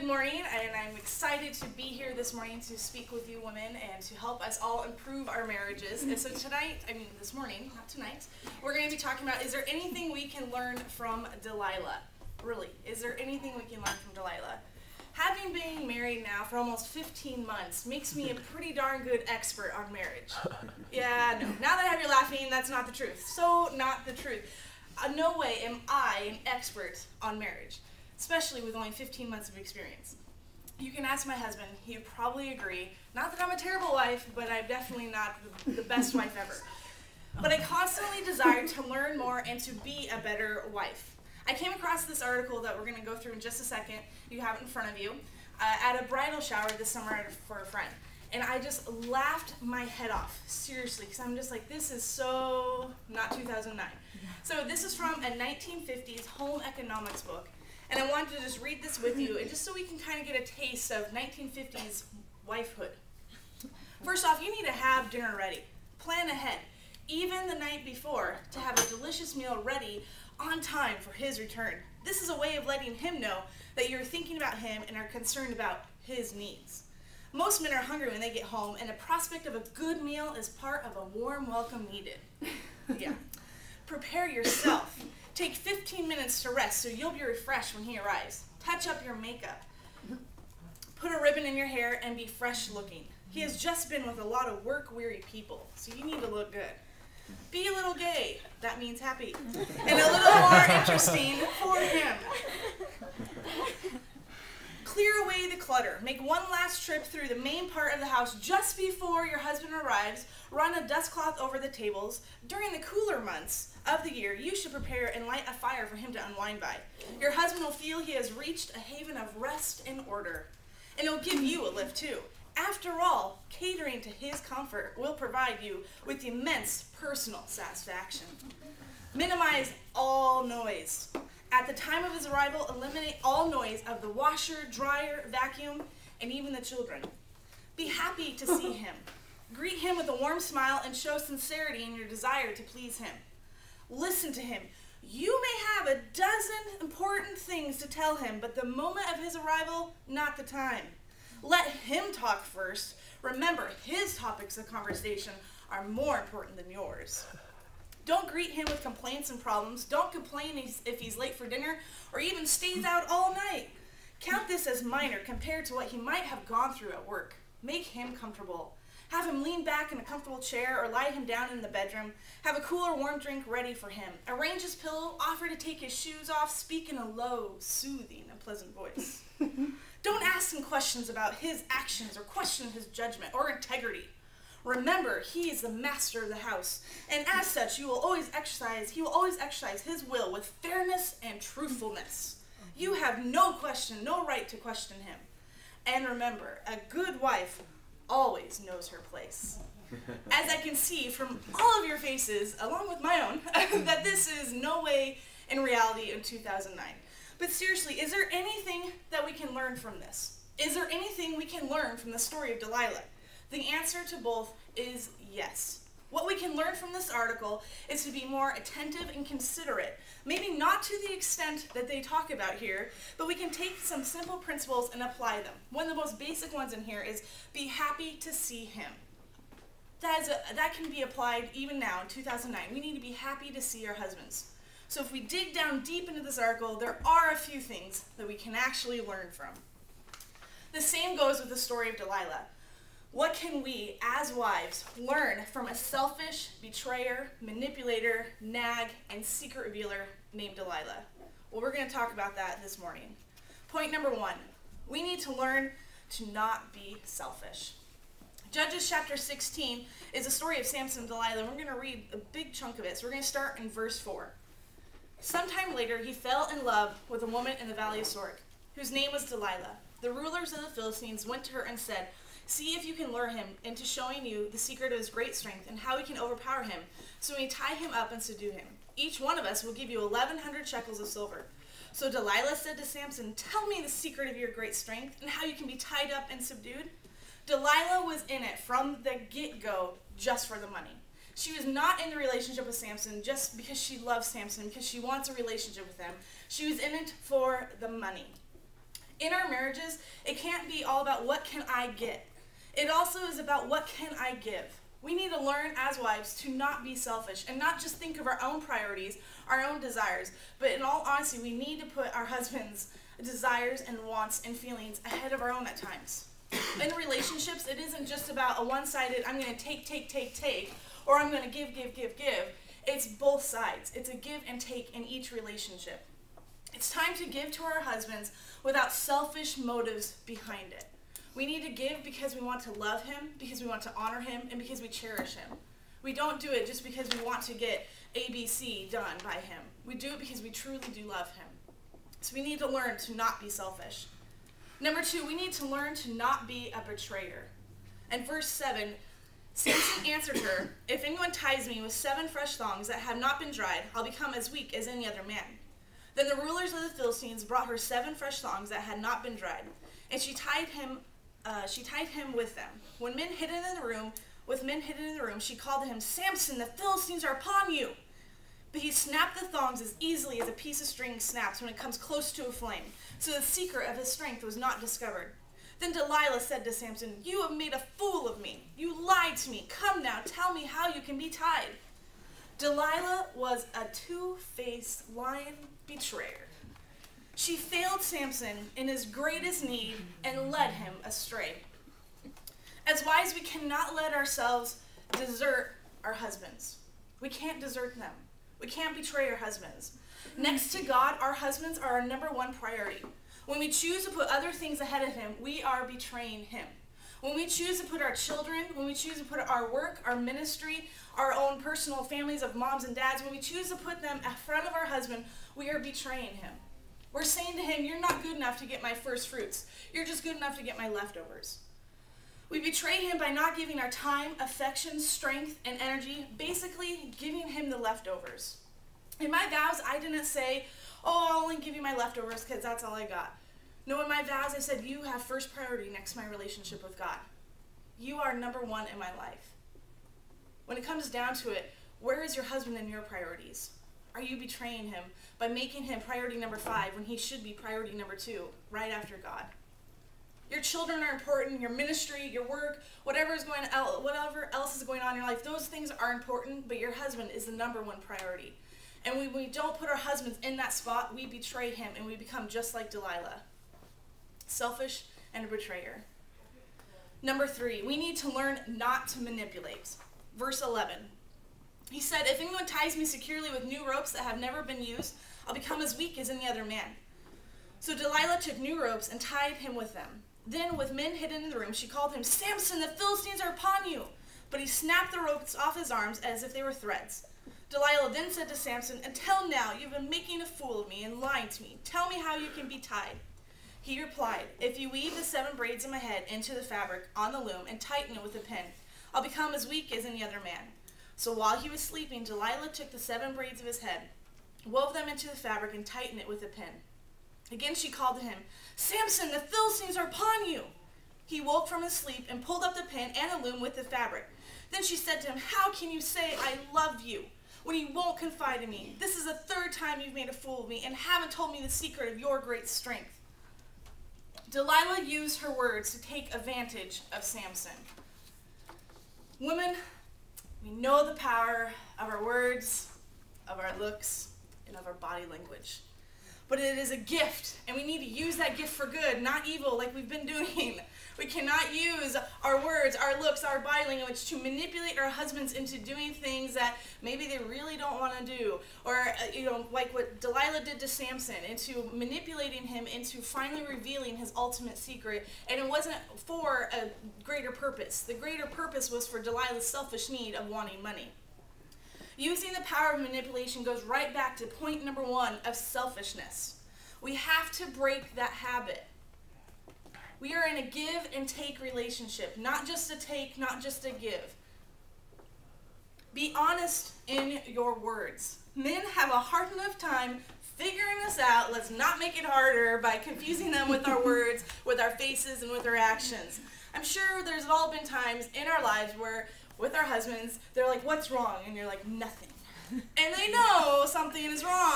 morning, and I'm excited to be here this morning to speak with you women and to help us all improve our marriages. And so this morning, not tonight, we're going to be talking about, is there anything we can learn from Delilah? Really, is there anything we can learn from Delilah? Having been married now for almost 15 months makes me a pretty darn good expert on marriage. Yeah, no, now that I have you laughing, that's not the truth. So not the truth. No way am I an expert on marriage, especially with only 15 months of experience. You can ask my husband, he would probably agree. Not that I'm a terrible wife, but I'm definitely not the best wife ever. But I constantly desire to learn more and to be a better wife. I came across this article that we're going to go through in just a second. You have it in front of you. At a bridal shower this summer for a friend. And I just laughed my head off, seriously, because I'm just like, this is so not 2009. So this is from a 1950s home economics book. And I wanted to just read this with you, and just so we can kind of get a taste of 1950s wifehood. First off, you need to have dinner ready. Plan ahead, even the night before, to have a delicious meal ready on time for his return. This is a way of letting him know that you're thinking about him and are concerned about his needs. Most men are hungry when they get home, and the prospect of a good meal is part of a warm welcome needed. Yeah. Prepare yourself. Take 15 minutes to rest so you'll be refreshed when he arrives. Touch up your makeup. Put a ribbon in your hair and be fresh looking. He has just been with a lot of work-weary people, so you need to look good. Be a little gay. That means happy. And a little more interesting for him. Clear away the clutter. Make one last trip through the main part of the house just before your husband arrives. Run a dust cloth over the tables. During the cooler months of the year, you should prepare and light a fire for him to unwind by. Your husband will feel he has reached a haven of rest and order. And it'll give you a lift too. After all, catering to his comfort will provide you with immense personal satisfaction. Minimize all noise. At the time of his arrival, eliminate all noise of the washer, dryer, vacuum, and even the children. Be happy to see him. Greet him with a warm smile and show sincerity in your desire to please him. Listen to him. You may have a dozen important things to tell him, but the moment of his arrival, not the time. Let him talk first. Remember, his topics of conversation are more important than yours. Don't greet him with complaints and problems. Don't complain if he's late for dinner or even stays out all night. Count this as minor compared to what he might have gone through at work. Make him comfortable. Have him lean back in a comfortable chair or lie him down in the bedroom. Have a cool or warm drink ready for him. Arrange his pillow. Offer to take his shoes off. Speak in a low, soothing, and pleasant voice. Don't ask him questions about his actions or question his judgment or integrity. Remember, he is the master of the house, and as such, he will always exercise his will with fairness and truthfulness. You have no right to question him. And remember, a good wife always knows her place. As I can see from all of your faces, along with my own, that this is no way in reality in 2009. But seriously, is there anything that we can learn from this? Is there anything we can learn from the story of Delilah? The answer to both is yes. What we can learn from this article is to be more attentive and considerate. Maybe not to the extent that they talk about here, but we can take some simple principles and apply them. One of the most basic ones in here is be happy to see him. That can be applied even now in 2009. We need to be happy to see our husbands. So if we dig down deep into this article, there are a few things that we can actually learn from. The same goes with the story of Delilah. What can we, as wives, learn from a selfish, betrayer, manipulator, nag, and secret revealer named Delilah? Well, we're going to talk about that this morning. Point number 1, we need to learn to not be selfish. Judges chapter 16 is the story of Samson and Delilah, and we're going to read a big chunk of it. So we're going to start in verse 4. Sometime later, he fell in love with a woman in the valley of Sorek, whose name was Delilah. The rulers of the Philistines went to her and said, "See if you can lure him into showing you the secret of his great strength and how we can overpower him, so we tie him up and subdue him. Each one of us will give you 1,100 shekels of silver." So Delilah said to Samson, "Tell me the secret of your great strength and how you can be tied up and subdued." Delilah was in it from the get-go just for the money. She was not in the relationship with Samson just because she loves Samson, because she wants a relationship with him. She was in it for the money. In our marriages, it can't be all about what can I get. It also is about what can I give. We need to learn as wives to not be selfish and not just think of our own priorities, our own desires, but in all honesty, we need to put our husbands' desires and wants and feelings ahead of our own at times. In relationships, it isn't just about a one-sided, I'm going to take, or I'm going to give. It's both sides. It's a give and take in each relationship. It's time to give to our husbands without selfish motives behind it. We need to give because we want to love him, because we want to honor him, and because we cherish him. We don't do it just because we want to get ABC done by him. We do it because we truly do love him. So we need to learn to not be selfish. Number 2, we need to learn to not be a betrayer. In verse 7, Samson answered her, "If anyone ties me with 7 fresh thongs that have not been dried, I'll become as weak as any other man." Then the rulers of the Philistines brought her 7 fresh thongs that had not been dried, and she tied him with them. With men hidden in the room, she called to him, "Samson, the Philistines are upon you!" But he snapped the thongs as easily as a piece of string snaps when it comes close to a flame, so the secret of his strength was not discovered. Then Delilah said to Samson, "You have made a fool of me. You lied to me. Come now, tell me how you can be tied." Delilah was a two-faced lying betrayer. She failed Samson in his greatest need and led him astray. As wives, we cannot let ourselves desert our husbands. We can't desert them. We can't betray our husbands. Next to God, our husbands are our number 1 priority. When we choose to put other things ahead of him, we are betraying him. When we choose to put our children, when we choose to put our work, our ministry, our own personal families of moms and dads, when we choose to put them in front of our husband, we are betraying him. We're saying to him, "You're not good enough to get my first fruits. You're just good enough to get my leftovers." We betray him by not giving our time, affection, strength, and energy, basically giving him the leftovers. In my vows, I didn't say, "Oh, I'll only give you my leftovers because that's all I got." No, in my vows, I said, "You have first priority next to my relationship with God. You are number 1 in my life." When it comes down to it, where is your husband in your priorities? Are you betraying him by making him priority number 5 when he should be priority number 2, right after God? Your children are important, your ministry, your work, whatever else is going on in your life, those things are important, but your husband is the number 1 priority. And when we don't put our husbands in that spot, we betray him and we become just like Delilah. Selfish and a betrayer. Number 3, we need to learn not to manipulate. Verse 11. He said, "If anyone ties me securely with new ropes that have never been used, I'll become as weak as any other man." So Delilah took new ropes and tied him with them. Then, with men hidden in the room, she called him, "Samson, the Philistines are upon you!" But he snapped the ropes off his arms as if they were threads. Delilah then said to Samson, "Until now you've been making a fool of me and lying to me. Tell me how you can be tied." He replied, "If you weave the 7 braids in my head into the fabric on the loom and tighten it with a pin, I'll become as weak as any other man." So while he was sleeping, Delilah took the 7 braids of his head, wove them into the fabric, and tightened it with a pin. Again she called to him, "Samson, the Philistines are upon you!" He woke from his sleep and pulled up the pin and the loom with the fabric. Then she said to him, "How can you say I love you when you won't confide in me? This is the 3rd time you've made a fool of me and haven't told me the secret of your great strength." Delilah used her words to take advantage of Samson. Women, we know the power of our words, of our looks, and of our body language. But it is a gift, and we need to use that gift for good, not evil like we've been doing. We cannot use our words, our looks, our body language to manipulate our husbands into doing things that maybe they really don't want to do. Or, like what Delilah did to Samson, into manipulating him into finally revealing his ultimate secret. And it wasn't for a greater purpose. The greater purpose was for Delilah's selfish need of wanting money. Using the power of manipulation goes right back to point number 1 of selfishness. We have to break that habit. We are in a give and take relationship, not just a take, not just a give. Be honest in your words. Men have a hard enough time figuring this out. Let's not make it harder by confusing them with our words, with our faces, and with our actions. I'm sure there's all been times in our lives where with our husbands, they're like, "What's wrong?" And you're like, "Nothing." And they know something is wrong.